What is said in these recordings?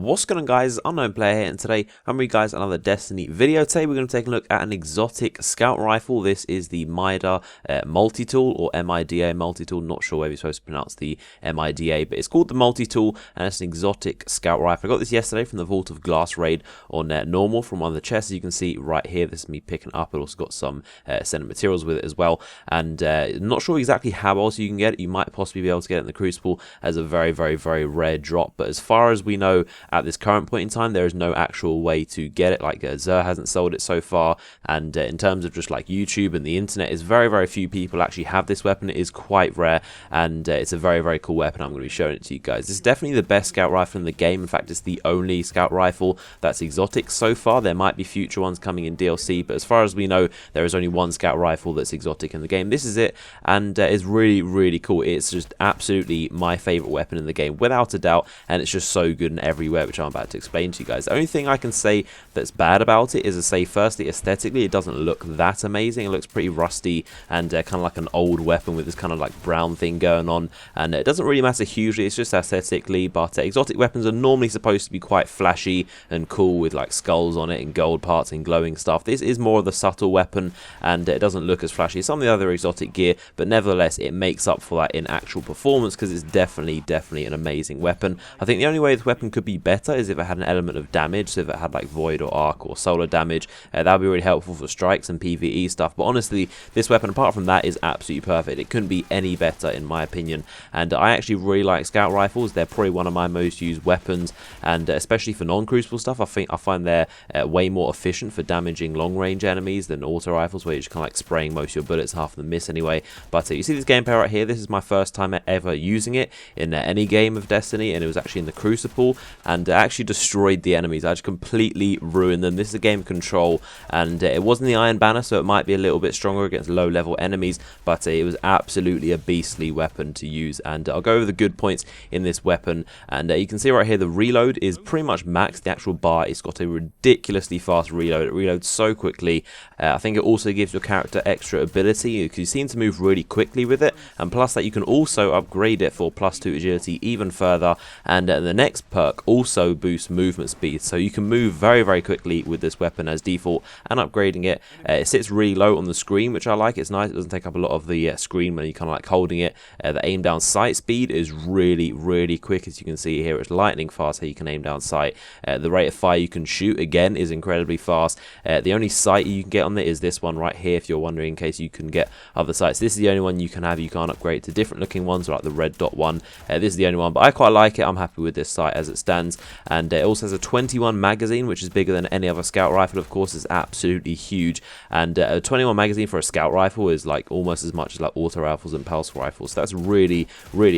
What's going on, guys? Unknown Player here, and today I'm bringing you guys another Destiny video. Today we're going to take a look at an exotic scout rifle. This is the MIDA multi-tool, or MIDA multi-tool. Not sure whether you're supposed to pronounce the MIDA, but it's called the multi-tool, and it's an exotic scout rifle. I got this yesterday from the Vault of Glass raid on normal from one of the chests. As you can see right here, this is me picking up. It also got some scented materials with it as well, and not sure exactly how else you can get it. You might possibly be able to get it in the Crucible as a very rare drop, but as far as we know at this current point in time, there is no actual way to get it. Like Xur hasn't sold it so far, and in terms of just like YouTube and the internet, is very few people actually have this weapon. It is quite rare, and it's a very cool weapon. I'm going to be showing it to you guys. This is definitely the best scout rifle in the game. In fact, it's the only scout rifle that's exotic so far. There might be future ones coming in DLC, but as far as we know, there is only one scout rifle that's exotic in the game. This is it, and it's really cool. It's just absolutely my favorite weapon in the game, without a doubt, and it's just so good in everywhere, which I'm about to explain to you guys. The only thing I can say that's bad about it is to say, firstly, aesthetically, it doesn't look that amazing. It looks pretty rusty and kind of like an old weapon with this kind of like brown thing going on, and it doesn't really matter hugely. It's just aesthetically, but exotic weapons are normally supposed to be quite flashy and cool with like skulls on it and gold parts and glowing stuff. This is more of the subtle weapon, and it doesn't look as flashy as some of the other exotic gear, but nevertheless, it makes up for that in actual performance because it's definitely an amazing weapon. I think the only way this weapon could be better is if it had an element of damage. So if it had like void or arc or solar damage, that would be really helpful for strikes and PvE stuff. But honestly, this weapon, apart from that, is absolutely perfect. It couldn't be any better in my opinion, and I actually really like scout rifles. They're probably one of my most used weapons, and especially for non-crucible stuff, I find they're way more efficient for damaging long-range enemies than auto rifles, where you're just kind of like spraying most of your bullets, half of them miss anyway. But you see this gameplay right here. This is my first time ever using it in any game of Destiny, and it was actually in the Crucible, and actually destroyed the enemies. I just completely ruined them. This is a game of control, and it wasn't the Iron Banner, so it might be a little bit stronger against low-level enemies, but it was absolutely a beastly weapon to use. And I'll go over the good points in this weapon, and you can see right here the reload is pretty much maxed. The actual bar, it's got a ridiculously fast reload. It reloads so quickly. I think it also gives your character extra ability because you seem to move really quickly with it, and plus that you can also upgrade it for +2 agility even further, and the next perk also boosts movement speed, so you can move very quickly with this weapon as default. And upgrading it, it sits really low on the screen, which I like. It's nice. It doesn't take up a lot of the screen when you kind of like holding it. The aim down sight speed is really quick, as you can see here. It's lightning fast how you can aim down sight. The rate of fire you can shoot again is incredibly fast. The only sight you can get on it is this one right here, if you're wondering, in case you can get other sights. This is the only one you can have. You can't upgrade to different looking ones like the red dot one. This is the only one, but I quite like it. I'm happy with this sight as it stands, and it also has a 21 magazine, which is bigger than any other scout rifle. Of course, it's absolutely huge, and a 21 magazine for a scout rifle is like almost as much as like auto rifles and pulse rifles. So that's really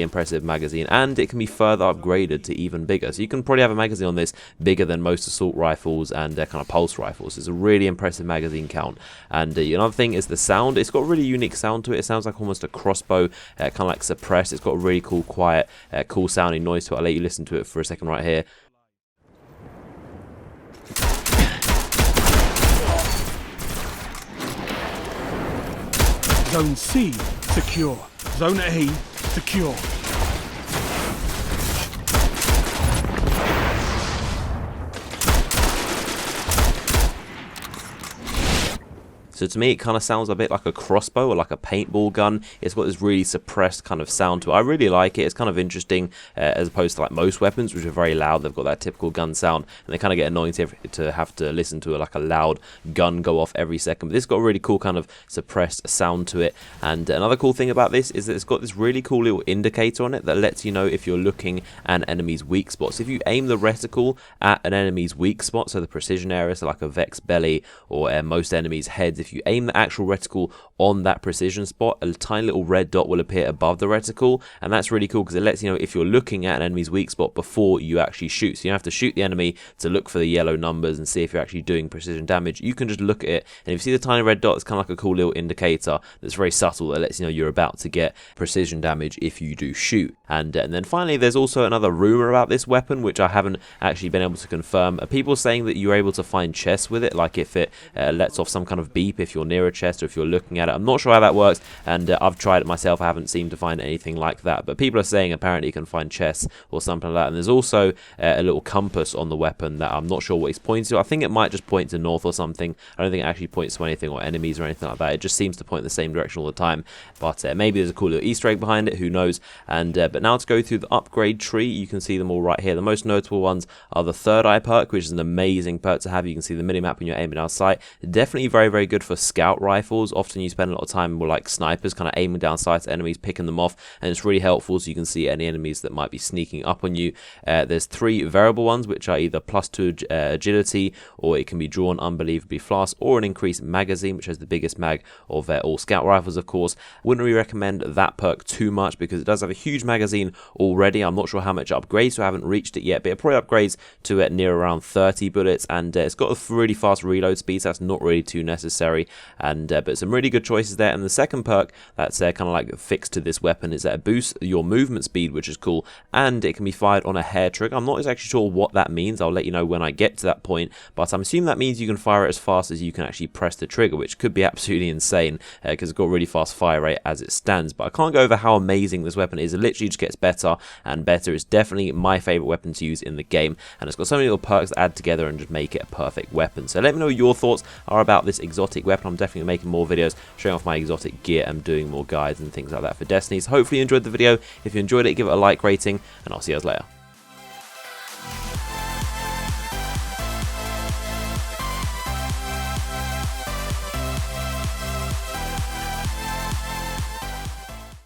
impressive magazine, and it can be further upgraded to even bigger. So you can probably have a magazine on this bigger than most assault rifles and kind of pulse rifles. It's a really impressive magazine count. And another thing is the sound. It's got a really unique sound to it. It sounds like almost a crossbow, kind of like suppressed. It's got a really cool, quiet, cool sounding noise to it. I'll let you listen to it for a second right here. Zone C, secure. Zone A, secure. So to me, it kind of sounds a bit like a crossbow or like a paintball gun. It's got this really suppressed kind of sound to it. I really like it. It's kind of interesting as opposed to like most weapons, which are very loud. They've got that typical gun sound, and they kind of get annoying to have to listen to like a loud gun go off every second. But this has got a really cool kind of suppressed sound to it. And another cool thing about this is that it's got this really cool little indicator on it that lets you know if you're looking at an enemy's weak spots. If you aim the reticle at an enemy's weak spot, so the precision area, so like a Vex belly or most enemies' heads, if you aim the actual reticle on that precision spot, a tiny little red dot will appear above the reticle, and that's really cool because it lets you know if you're looking at an enemy's weak spot before you actually shoot. So you don't have to shoot the enemy to look for the yellow numbers and see if you're actually doing precision damage. You can just look at it, and if you see the tiny red dot, it's kind of like a cool little indicator that's very subtle that lets you know you're about to get precision damage if you do shoot. And then finally, there's also another rumor about this weapon, which I haven't actually been able to confirm. People saying that you're able to find chests with it, like if it lets off some kind of beep if you're near a chest or if you're looking at it. I'm not sure how that works, and I've tried it myself. I haven't seemed to find anything like that, but people are saying apparently you can find chests or something like that. And there's also a little compass on the weapon that I'm not sure what it's pointing to. I think it might just point to north or something. I don't think it actually points to anything or enemies or anything like that. It just seems to point the same direction all the time, but maybe there's a cool little Easter egg behind it, who knows. And but now to go through the upgrade tree, you can see them all right here. The most notable ones are the third eye perk, which is an amazing perk to have. You can see the minimap when you're aiming down sight. Definitely very, very good for scout rifles. Often you spend a lot of time with like snipers kind of aiming down sight at enemies, picking them off, and it's really helpful so you can see any enemies that might be sneaking up on you. There's 3 variable ones, which are either +2 agility, or it can be drawn unbelievably fast, or an increased magazine, which has the biggest mag of all scout rifles, of course. Wouldn't really recommend that perk too much because it does have a huge magazine already. I'm not sure how much it upgrades, so I haven't reached it yet, but it probably upgrades to near around 30 bullets, and it's got a really fast reload speed, so that's not really too necessary. And but some really good choices there. And the second perk that's kind of like fixed to this weapon is that it boosts your movement speed, which is cool, and it can be fired on a hair trigger. I'm not exactly sure what that means. I'll let you know when I get to that point, but I'm assuming that means you can fire it as fast as you can actually press the trigger, which could be absolutely insane because it's got a really fast fire rate as it stands. But I can't go over how amazing this weapon is. It literally just gets better and better. It's definitely my favorite weapon to use in the game, and it's got so many little perks that add together and just make it a perfect weapon. So let me know what your thoughts are about this exotic weapon. I'm definitely making more videos showing off my exotic gear and doing more guides and things like that for Destiny. So hopefully you enjoyed the video. If you enjoyed it, give it a like rating, and I'll see you guys later.